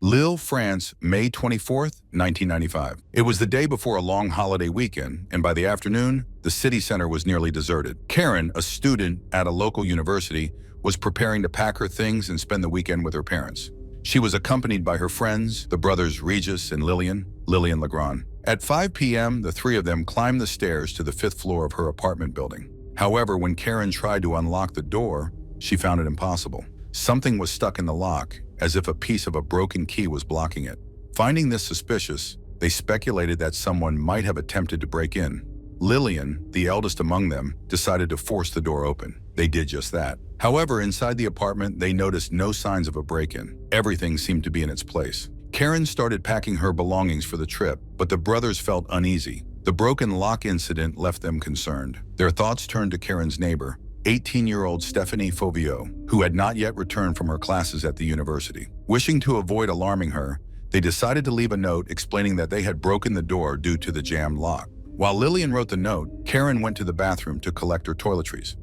Lille, France, May 24th, 1995. It was the day before a long holiday weekend, and by the afternoon, the city center was nearly deserted. Karine, a student at a local university, was preparing to pack her things and spend the weekend with her parents. She was accompanied by her friends, the brothers Régis and Lillian, Liron. At 5 p.m., the three of them climbed the stairs to the 5th floor of her apartment building. However, when Karine tried to unlock the door, she found it impossible. Something was stuck in the lock, as if a piece of a broken key was blocking it. Finding this suspicious, they speculated that someone might have attempted to break in. Lillian, the eldest among them, decided to force the door open. They did just that. However, inside the apartment, they noticed no signs of a break-in. Everything seemed to be in its place. Karine started packing her belongings for the trip, but the brothers felt uneasy. The broken lock incident left them concerned. Their thoughts turned to Karine's neighbor, 18-year-old Stéphanie Fouvier, who had not yet returned from her classes at the university. Wishing to avoid alarming her, they decided to leave a note explaining that they had broken the door due to the jammed lock. While Lillian wrote the note, Karine went to the bathroom to collect her toiletries.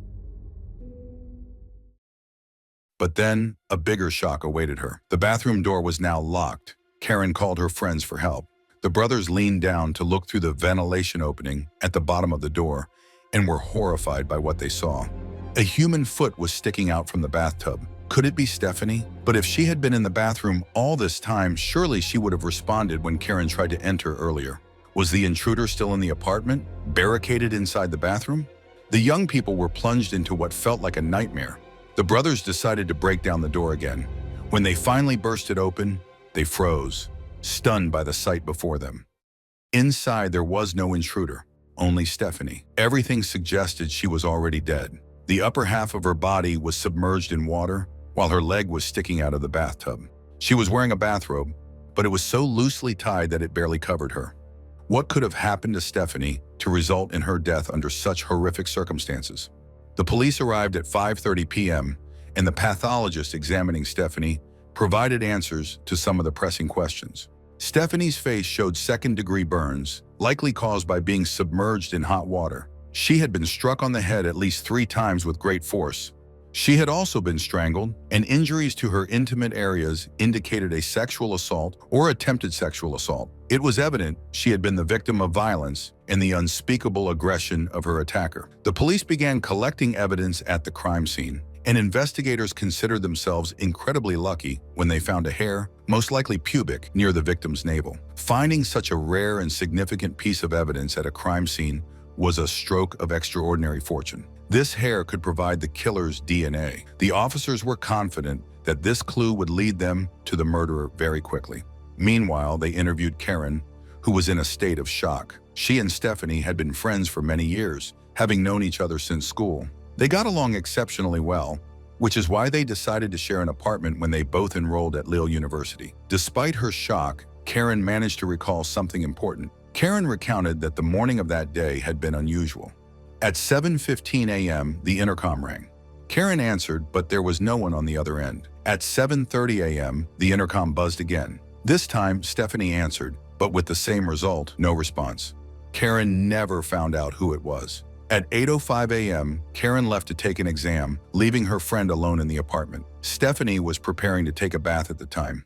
But then, a bigger shock awaited her. The bathroom door was now locked. Karine called her friends for help. The brothers leaned down to look through the ventilation opening at the bottom of the door and were horrified by what they saw. A human foot was sticking out from the bathtub. Could it be Stéphanie? But if she had been in the bathroom all this time, surely she would have responded when Karine tried to enter earlier. Was the intruder still in the apartment, barricaded inside the bathroom? The young people were plunged into what felt like a nightmare. The brothers decided to break down the door again. When they finally burst it open, they froze, stunned by the sight before them. Inside, there was no intruder, only Stéphanie. Everything suggested she was already dead. The upper half of her body was submerged in water, while her leg was sticking out of the bathtub. She was wearing a bathrobe, but it was so loosely tied that it barely covered her. What could have happened to Stéphanie to result in her death under such horrific circumstances? The police arrived at 5:30 p.m., and the pathologist examining Stéphanie provided answers to some of the pressing questions. Stéphanie's face showed second-degree burns, likely caused by being submerged in hot water. She had been struck on the head at least 3 times with great force. She had also been strangled, and injuries to her intimate areas indicated a sexual assault or attempted sexual assault. It was evident she had been the victim of violence and the unspeakable aggression of her attacker. The police began collecting evidence at the crime scene, and investigators considered themselves incredibly lucky when they found a hair, most likely pubic, near the victim's navel. Finding such a rare and significant piece of evidence at a crime scene was a stroke of extraordinary fortune. This hair could provide the killer's DNA. The officers were confident that this clue would lead them to the murderer very quickly. Meanwhile, they interviewed Karine, who was in a state of shock. She and Stéphanie had been friends for many years, having known each other since school. They got along exceptionally well, which is why they decided to share an apartment when they both enrolled at Lille University. Despite her shock, Karine managed to recall something important. Karine recounted that the morning of that day had been unusual. At 7:15 a.m., the intercom rang. Karine answered, but there was no one on the other end. At 7:30 a.m., the intercom buzzed again. This time, Stéphanie answered, but with the same result, no response. Karine never found out who it was. At 8:05 a.m., Karine left to take an exam, leaving her friend alone in the apartment. Stéphanie was preparing to take a bath at the time.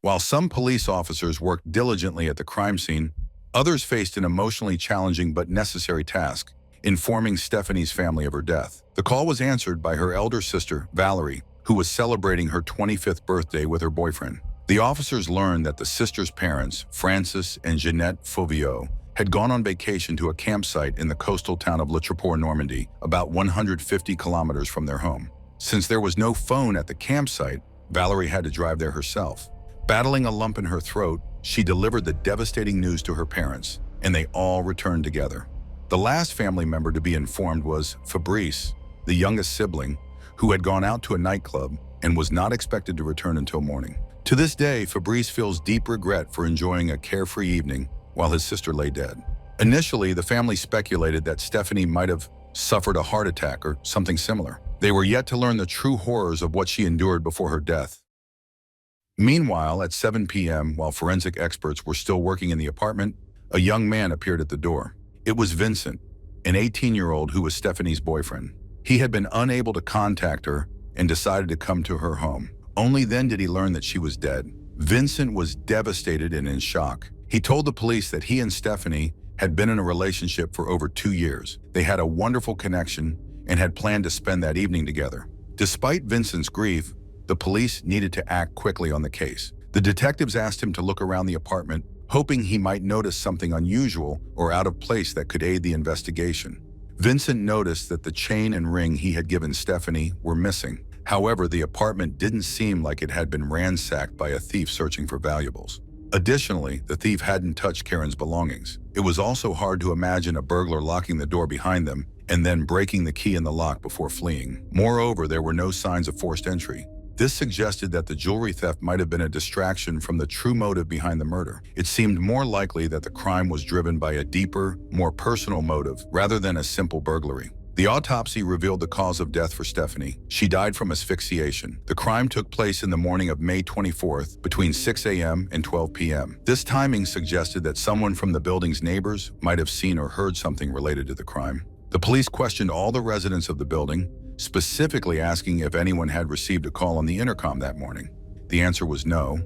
While some police officers worked diligently at the crime scene, others faced an emotionally challenging but necessary task, informing Stéphanie's family of her death. The call was answered by her elder sister, Valerie, who was celebrating her 25th birthday with her boyfriend. The officers learned that the sister's parents, Francis and Jeanette Fouvier, had gone on vacation to a campsite in the coastal town of Le Tréport, Normandy, about 150 kilometers from their home. Since there was no phone at the campsite, Valerie had to drive there herself. Battling a lump in her throat, she delivered the devastating news to her parents, and they all returned together. The last family member to be informed was Fabrice, the youngest sibling, who had gone out to a nightclub and was not expected to return until morning. To this day, Fabrice feels deep regret for enjoying a carefree evening while his sister lay dead. Initially, the family speculated that Stéphanie might have suffered a heart attack or something similar. They were yet to learn the true horrors of what she endured before her death. Meanwhile, at 7 p.m., while forensic experts were still working in the apartment, a young man appeared at the door. It was Vincent, an 18-year-old who was Stéphanie's boyfriend. He had been unable to contact her and decided to come to her home. Only then did he learn that she was dead. Vincent was devastated and in shock. He told the police that he and Stéphanie had been in a relationship for over 2 years. They had a wonderful connection and had planned to spend that evening together. Despite Vincent's grief, the police needed to act quickly on the case. The detectives asked him to look around the apartment, hoping he might notice something unusual or out of place that could aid the investigation. Vincent noticed that the chain and ring he had given Stéphanie were missing. However, the apartment didn't seem like it had been ransacked by a thief searching for valuables. Additionally, the thief hadn't touched Karen's belongings. It was also hard to imagine a burglar locking the door behind them and then breaking the key in the lock before fleeing. Moreover, there were no signs of forced entry. This suggested that the jewelry theft might have been a distraction from the true motive behind the murder. It seemed more likely that the crime was driven by a deeper, more personal motive rather than a simple burglary. The autopsy revealed the cause of death for Stéphanie. She died from asphyxiation. The crime took place in the morning of May 24th between 6 a.m. and 12 p.m. This timing suggested that someone from the building's neighbors might have seen or heard something related to the crime. The police questioned all the residents of the building, specifically asking if anyone had received a call on the intercom that morning. The answer was no,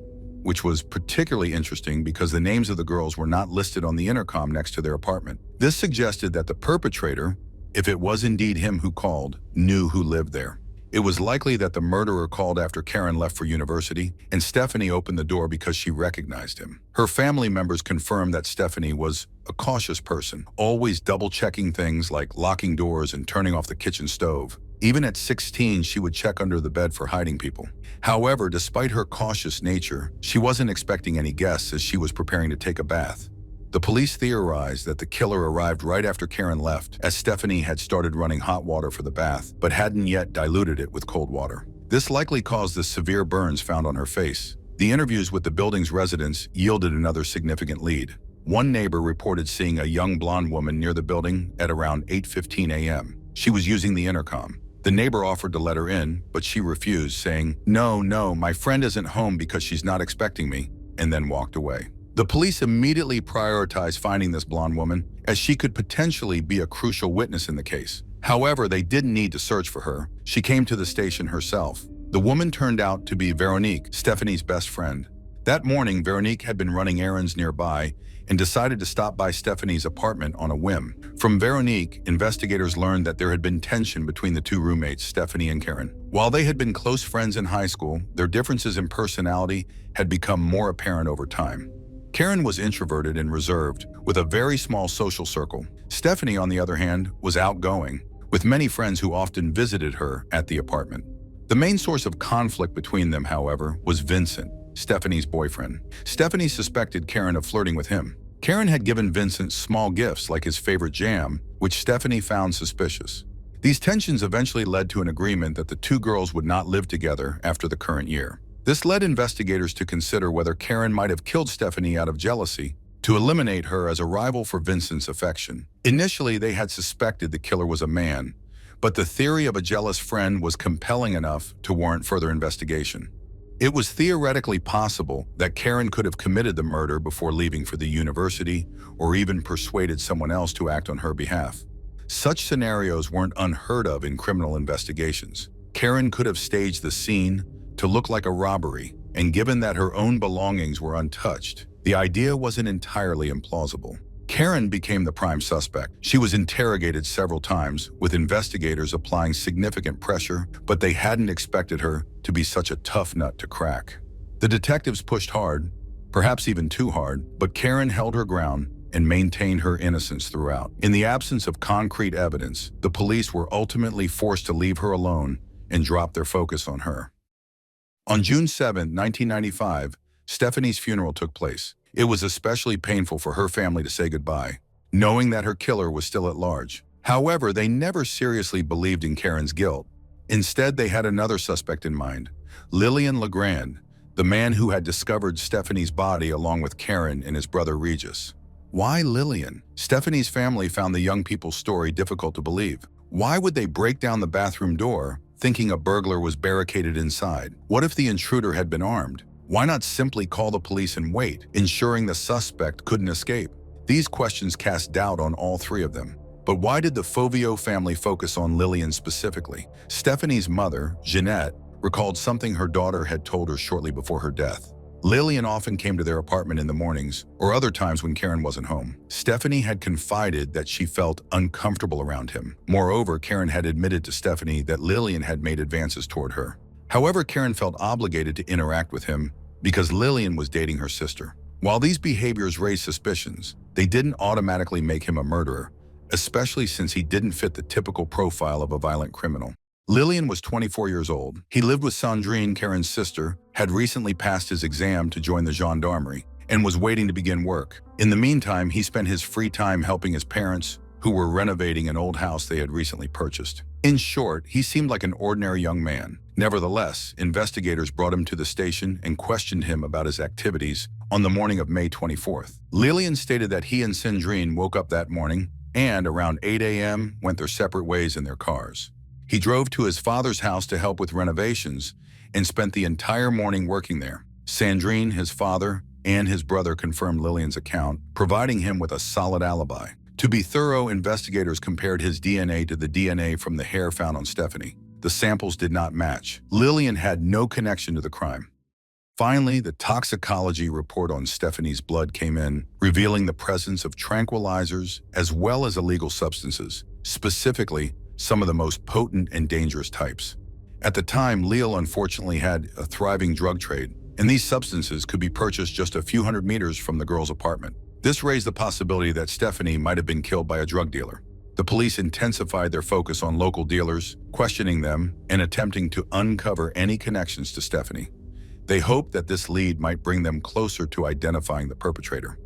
which was particularly interesting because the names of the girls were not listed on the intercom next to their apartment. This suggested that the perpetrator, if it was indeed him who called, knew who lived there. It was likely that the murderer called after Karen left for university, and Stéphanie opened the door because she recognized him. Her family members confirmed that Stéphanie was a cautious person, always double-checking things like locking doors and turning off the kitchen stove. Even at 16, she would check under the bed for hiding people. However, despite her cautious nature, she wasn't expecting any guests as she was preparing to take a bath. The police theorized that the killer arrived right after Karen left, as Stéphanie had started running hot water for the bath, but hadn't yet diluted it with cold water. This likely caused the severe burns found on her face. The interviews with the building's residents yielded another significant lead. One neighbor reported seeing a young blonde woman near the building at around 8:15 a.m. She was using the intercom. The neighbor offered to let her in, but she refused, saying, No, my friend isn't home because she's not expecting me," and then walked away. The police immediately prioritized finding this blonde woman, as she could potentially be a crucial witness in the case. However, they didn't need to search for her. She came to the station herself. The woman turned out to be Véronique, Stéphanie's best friend. That morning, Véronique had been running errands nearby and decided to stop by Stéphanie's apartment on a whim. From Véronique, investigators learned that there had been tension between the two roommates, Stéphanie and Karen. While they had been close friends in high school, their differences in personality had become more apparent over time. Karen was introverted and reserved, with a very small social circle. Stéphanie, on the other hand, was outgoing, with many friends who often visited her at the apartment. The main source of conflict between them, however, was Vincent, Stéphanie's boyfriend. Stéphanie suspected Karen of flirting with him. Karen had given Vincent small gifts like his favorite jam, which Stéphanie found suspicious. These tensions eventually led to an agreement that the two girls would not live together after the current year. This led investigators to consider whether Karen might have killed Stéphanie out of jealousy to eliminate her as a rival for Vincent's affection. Initially, they had suspected the killer was a man, but the theory of a jealous friend was compelling enough to warrant further investigation. It was theoretically possible that Karen could have committed the murder before leaving for the university or even persuaded someone else to act on her behalf. Such scenarios weren't unheard of in criminal investigations. Karen could have staged the scene to look like a robbery, and given that her own belongings were untouched, the idea wasn't entirely implausible. Karen became the prime suspect. She was interrogated several times, with investigators applying significant pressure, but they hadn't expected her to be such a tough nut to crack. The detectives pushed hard, perhaps even too hard, but Karen held her ground and maintained her innocence throughout. In the absence of concrete evidence, the police were ultimately forced to leave her alone and drop their focus on her. On June 7, 1995, Stéphanie's funeral took place. It was especially painful for her family to say goodbye, knowing that her killer was still at large. However, they never seriously believed in Karen's guilt. Instead, they had another suspect in mind, Lillian Legrand, the man who had discovered Stéphanie's body along with Karen and his brother Régis. Why Lillian? Stéphanie's family found the young people's story difficult to believe. Why would they break down the bathroom door, thinking a burglar was barricaded inside? What if the intruder had been armed? Why not simply call the police and wait, ensuring the suspect couldn't escape? These questions cast doubt on all three of them. But why did the Fouvier family focus on Lillian specifically? Stéphanie's mother, Jeanette, recalled something her daughter had told her shortly before her death. Lillian often came to their apartment in the mornings or other times when Karen wasn't home. Stephanie had confided that she felt uncomfortable around him. Moreover, Karen had admitted to Stephanie that Lillian had made advances toward her. However, Karen felt obligated to interact with him because Lillian was dating her sister. While these behaviors raised suspicions, they didn't automatically make him a murderer, especially since he didn't fit the typical profile of a violent criminal. Lillian was 24 years old. He lived with Sandrine, Karen's sister, had recently passed his exam to join the gendarmerie, and was waiting to begin work. In the meantime, he spent his free time helping his parents, who were renovating an old house they had recently purchased. In short, he seemed like an ordinary young man. Nevertheless, investigators brought him to the station and questioned him about his activities on the morning of May 24th. Lillian stated that he and Sandrine woke up that morning and, around 8 a.m., went their separate ways in their cars. He drove to his father's house to help with renovations and spent the entire morning working there. Sandrine, his father, and his brother confirmed Lillian's account, providing him with a solid alibi. To be thorough, investigators compared his DNA to the DNA from the hair found on Stephanie. The samples did not match. Lillian had no connection to the crime. Finally, the toxicology report on Stephanie's blood came in, revealing the presence of tranquilizers as well as illegal substances, specifically some of the most potent and dangerous types. At the time, Lille unfortunately had a thriving drug trade, and these substances could be purchased just a few hundred meters from the girl's apartment. This raised the possibility that Stephanie might have been killed by a drug dealer. The police intensified their focus on local dealers, questioning them and attempting to uncover any connections to Stephanie. They hoped that this lead might bring them closer to identifying the perpetrator.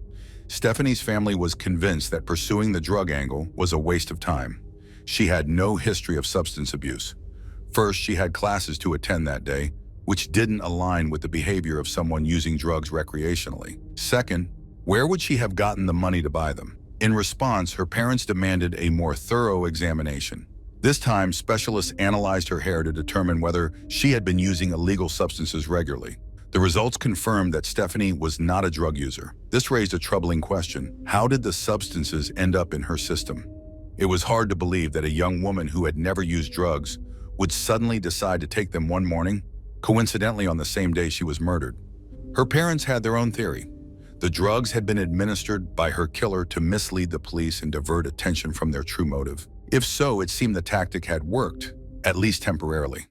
Stephanie's family was convinced that pursuing the drug angle was a waste of time. She had no history of substance abuse. First, she had classes to attend that day, which didn't align with the behavior of someone using drugs recreationally. Second, where would she have gotten the money to buy them? In response, her parents demanded a more thorough examination. This time, specialists analyzed her hair to determine whether she had been using illegal substances regularly. The results confirmed that Stephanie was not a drug user. This raised a troubling question. How did the substances end up in her system? It was hard to believe that a young woman who had never used drugs would suddenly decide to take them one morning, coincidentally on the same day she was murdered. Her parents had their own theory. The drugs had been administered by her killer to mislead the police and divert attention from their true motive. If so, it seemed the tactic had worked, at least temporarily.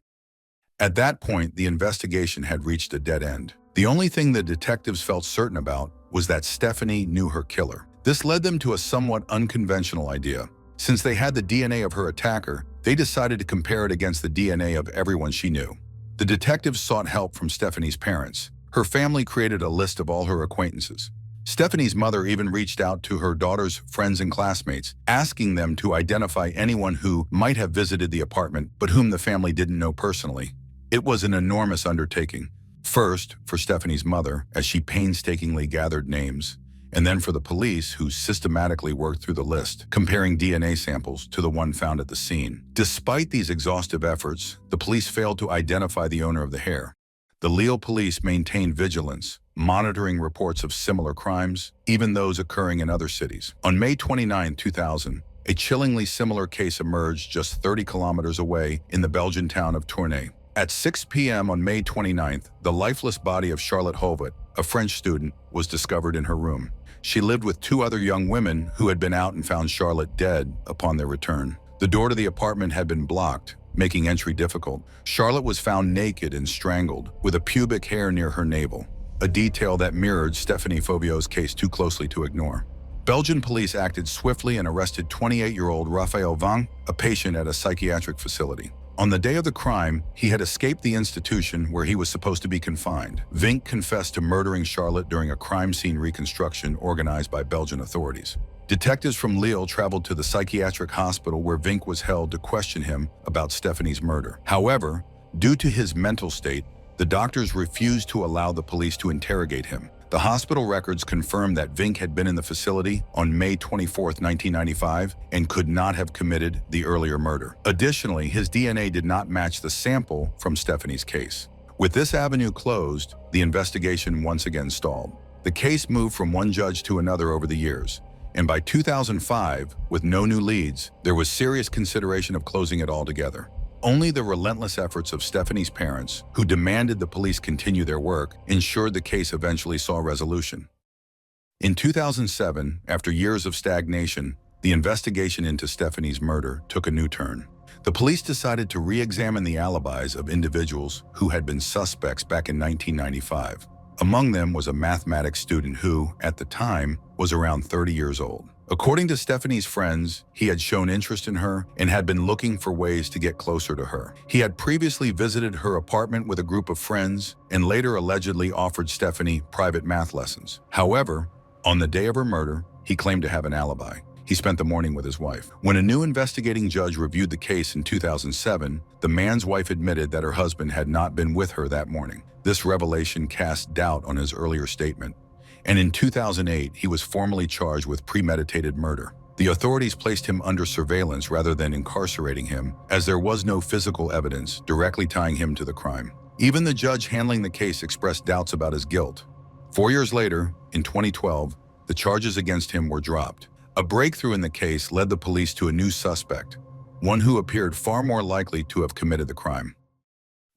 At that point, the investigation had reached a dead end. The only thing the detectives felt certain about was that Stephanie knew her killer. This led them to a somewhat unconventional idea. Since they had the DNA of her attacker, they decided to compare it against the DNA of everyone she knew. The detectives sought help from Stephanie's parents. Her family created a list of all her acquaintances. Stephanie's mother even reached out to her daughter's friends and classmates, asking them to identify anyone who might have visited the apartment but whom the family didn't know personally. It was an enormous undertaking. First, for Stephanie's mother, as she painstakingly gathered names, and then for the police, who systematically worked through the list, comparing DNA samples to the one found at the scene. Despite these exhaustive efforts, the police failed to identify the owner of the hair. The Lille police maintained vigilance, monitoring reports of similar crimes, even those occurring in other cities. On May 29, 2000, a chillingly similar case emerged just 30 kilometers away in the Belgian town of Tournai. At 6 p.m. on May 29th, the lifeless body of Charlotte Holvet, a French student, was discovered in her room. She lived with two other young women who had been out and found Charlotte dead upon their return. The door to the apartment had been blocked, making entry difficult. Charlotte was found naked and strangled, with a pubic hair near her navel, a detail that mirrored Stéphanie Fouvier's case too closely to ignore. Belgian police acted swiftly and arrested 28-year-old Raphael Vang, a patient at a psychiatric facility. On the day of the crime, he had escaped the institution where he was supposed to be confined. Vink confessed to murdering Charlotte during a crime scene reconstruction organized by Belgian authorities. Detectives from Lille traveled to the psychiatric hospital where Vink was held to question him about Stephanie's murder. However, due to his mental state, the doctors refused to allow the police to interrogate him. The hospital records confirmed that Vink had been in the facility on May 24, 1995, and could not have committed the earlier murder. Additionally, his DNA did not match the sample from Stephanie's case. With this avenue closed, the investigation once again stalled. The case moved from one judge to another over the years, and by 2005, with no new leads, there was serious consideration of closing it altogether. Only the relentless efforts of Stephanie's parents, who demanded the police continue their work, ensured the case eventually saw resolution. In 2007, after years of stagnation, the investigation into Stephanie's murder took a new turn. The police decided to re-examine the alibis of individuals who had been suspects back in 1995. Among them was a mathematics student who, at the time, was around 30 years old. According to Stephanie's friends, he had shown interest in her and had been looking for ways to get closer to her. He had previously visited her apartment with a group of friends and later allegedly offered Stephanie private math lessons. However, on the day of her murder, he claimed to have an alibi. He spent the morning with his wife. When a new investigating judge reviewed the case in 2007, the man's wife admitted that her husband had not been with her that morning. This revelation cast doubt on his earlier statement. And in 2008, he was formally charged with premeditated murder. The authorities placed him under surveillance rather than incarcerating him, as there was no physical evidence directly tying him to the crime. Even the judge handling the case expressed doubts about his guilt. 4 years later, in 2012, the charges against him were dropped. A breakthrough in the case led the police to a new suspect, one who appeared far more likely to have committed the crime.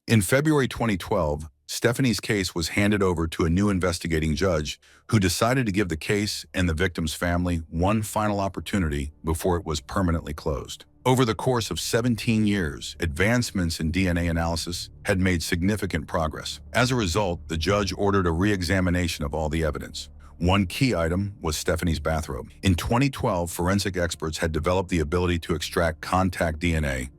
In February 2012, Stephanie's case was handed over to a new investigating judge who decided to give the case and the victim's family one final opportunity before it was permanently closed. Over the course of 17 years, advancements in DNA analysis had made significant progress. As a result, the judge ordered a re-examination of all the evidence. One key item was Stephanie's bathrobe. In 2012, forensic experts had developed the ability to extract contact DNA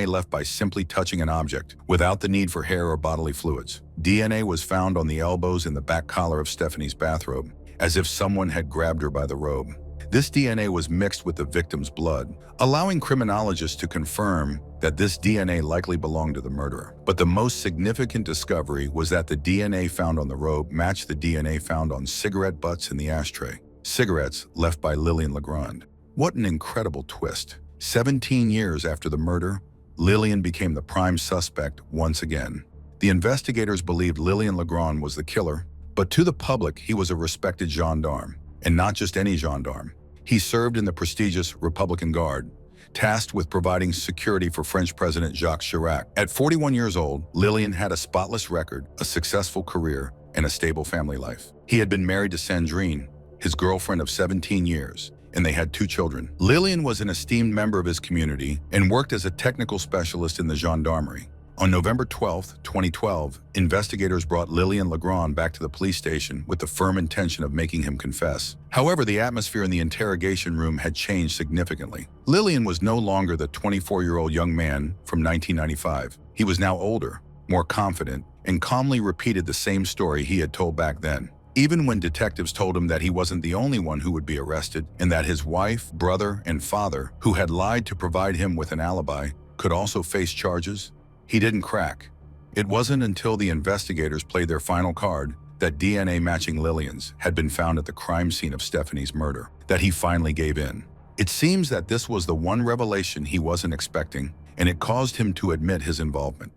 left by simply touching an object, without the need for hair or bodily fluids. DNA was found on the elbows and the back collar of Stephanie's bathrobe, as if someone had grabbed her by the robe. This DNA was mixed with the victim's blood, allowing criminologists to confirm that this DNA likely belonged to the murderer. But the most significant discovery was that the DNA found on the robe matched the DNA found on cigarette butts in the ashtray, cigarettes left by Lillian Legrand. What an incredible twist. 17 years after the murder, Lillian became the prime suspect once again. The investigators believed Lillian Legrand was the killer, but to the public, he was a respected gendarme, and not just any gendarme. He served in the prestigious Republican Guard, tasked with providing security for French President Jacques Chirac. At 41 years old, Lillian had a spotless record, a successful career, and a stable family life. He had been married to Sandrine, his girlfriend of 17 years, and they had 2 children. Lillian was an esteemed member of his community and worked as a technical specialist in the gendarmerie. On November 12, 2012, investigators brought Lillian Legrand back to the police station with the firm intention of making him confess. However, the atmosphere in the interrogation room had changed significantly. Lillian was no longer the 24-year-old young man from 1995. He was now older, more confident, and calmly repeated the same story he had told back then. Even when detectives told him that he wasn't the only one who would be arrested and that his wife, brother, and father, who had lied to provide him with an alibi, could also face charges, he didn't crack. It wasn't until the investigators played their final card, that DNA matching Lillian's had been found at the crime scene of Stephanie's murder, that he finally gave in. It seems that this was the one revelation he wasn't expecting, and it caused him to admit his involvement.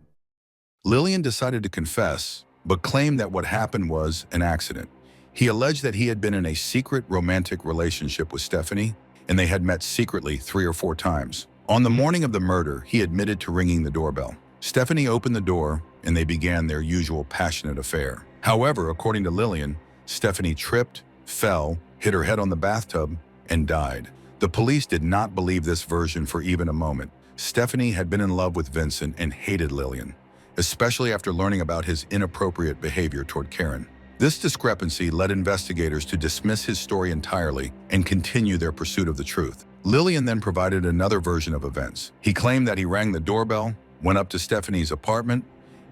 Lillian decided to confess, but claimed that what happened was an accident. He alleged that he had been in a secret romantic relationship with Stephanie, and they had met secretly 3 or 4 times. On the morning of the murder, he admitted to ringing the doorbell. Stephanie opened the door, and they began their usual passionate affair. However, according to Lillian, Stephanie tripped, fell, hit her head on the bathtub, and died. The police did not believe this version for even a moment. Stephanie had been in love with Vincent and hated Lillian, especially after learning about his inappropriate behavior toward Karine. This discrepancy led investigators to dismiss his story entirely and continue their pursuit of the truth. Lillian then provided another version of events. He claimed that he rang the doorbell, went up to Stephanie's apartment,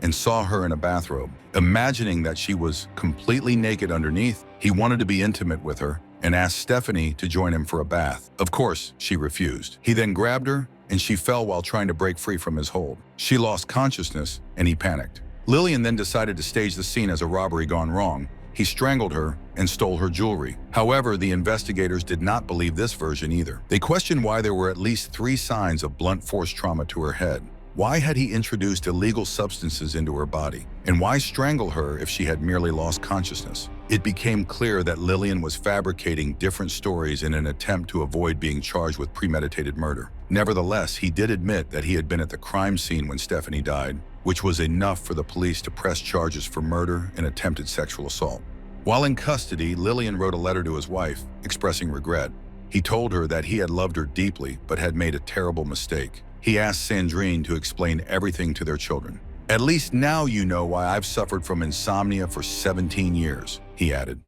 and saw her in a bathrobe. Imagining that she was completely naked underneath, he wanted to be intimate with her and asked Stephanie to join him for a bath. Of course, she refused. He then grabbed her, and she fell while trying to break free from his hold. She lost consciousness, and he panicked. Lillian then decided to stage the scene as a robbery gone wrong. He strangled her and stole her jewelry. However, the investigators did not believe this version either. They questioned why there were at least 3 signs of blunt force trauma to her head. Why had he introduced illegal substances into her body? And why strangle her if she had merely lost consciousness? It became clear that Lillian was fabricating different stories in an attempt to avoid being charged with premeditated murder. Nevertheless, he did admit that he had been at the crime scene when Stephanie died, which was enough for the police to press charges for murder and attempted sexual assault. While in custody, Lillian wrote a letter to his wife, expressing regret. He told her that he had loved her deeply but had made a terrible mistake. He asked Sandrine to explain everything to their children. "At least now you know why I've suffered from insomnia for 17 years, he added.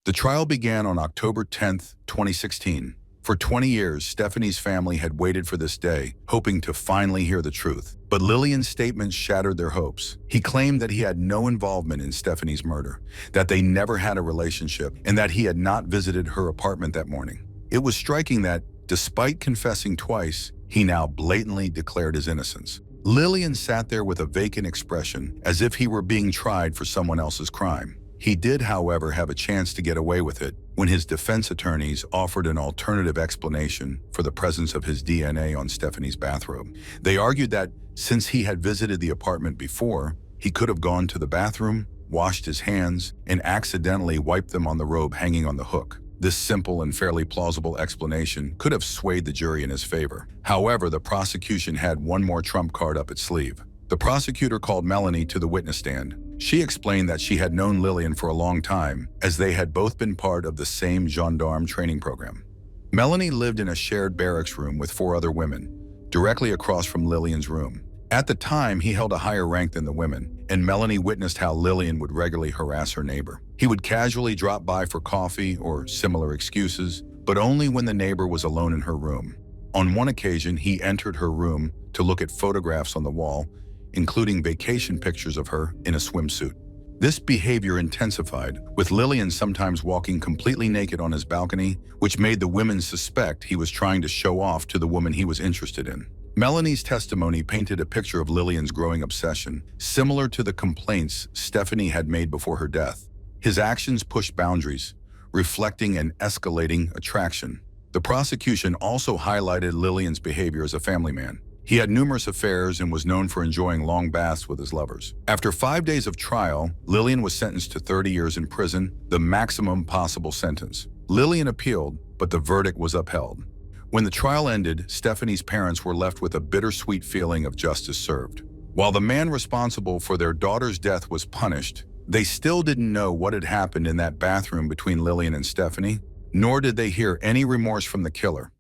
The trial began on October 10, 2016. For 20 years, Stephanie's family had waited for this day, hoping to finally hear the truth. But Lillian's statements shattered their hopes. He claimed that he had no involvement in Stephanie's murder, that they never had a relationship, and that he had not visited her apartment that morning. It was striking that, despite confessing twice, he now blatantly declared his innocence. Lillian sat there with a vacant expression, as if he were being tried for someone else's crime. He did, however, have a chance to get away with it when his defense attorneys offered an alternative explanation for the presence of his DNA on Stephanie's bathrobe. They argued that, since he had visited the apartment before, he could have gone to the bathroom, washed his hands, and accidentally wiped them on the robe hanging on the hook. This simple and fairly plausible explanation could have swayed the jury in his favor. However, the prosecution had one more trump card up its sleeve. The prosecutor called Melanie to the witness stand. She explained that she had known Lillian for a long time, as they had both been part of the same gendarme training program. Melanie lived in a shared barracks room with 4 other women, directly across from Lillian's room. At the time, he held a higher rank than the women, and Melanie witnessed how Lillian would regularly harass her neighbor. He would casually drop by for coffee or similar excuses, but only when the neighbor was alone in her room. On one occasion, he entered her room to look at photographs on the wall, including vacation pictures of her in a swimsuit. This behavior intensified, with Lillian sometimes walking completely naked on his balcony, which made the women suspect he was trying to show off to the woman he was interested in. Melanie's testimony painted a picture of Lillian's growing obsession, similar to the complaints Stephanie had made before her death. His actions pushed boundaries, reflecting an escalating attraction. The prosecution also highlighted Lillian's behavior as a family man. He had numerous affairs and was known for enjoying long baths with his lovers. After 5 days of trial, Lillian was sentenced to 30 years in prison, the maximum possible sentence. Lillian appealed, but the verdict was upheld. When the trial ended, Stephanie's parents were left with a bittersweet feeling of justice served. While the man responsible for their daughter's death was punished, they still didn't know what had happened in that bathroom between Lillian and Stephanie, nor did they hear any remorse from the killer.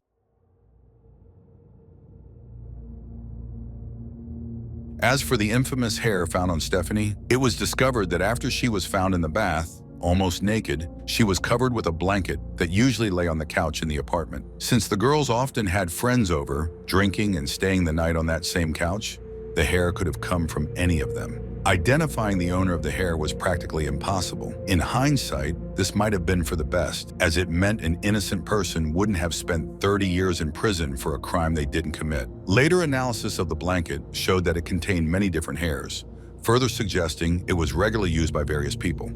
As for the infamous hair found on Stephanie, it was discovered that after she was found in the bath, almost naked, she was covered with a blanket that usually lay on the couch in the apartment. Since the girls often had friends over, drinking and staying the night on that same couch, the hair could have come from any of them. Identifying the owner of the hair was practically impossible. In hindsight, this might have been for the best, as it meant an innocent person wouldn't have spent 30 years in prison for a crime they didn't commit. Later analysis of the blanket showed that it contained many different hairs, further suggesting it was regularly used by various people.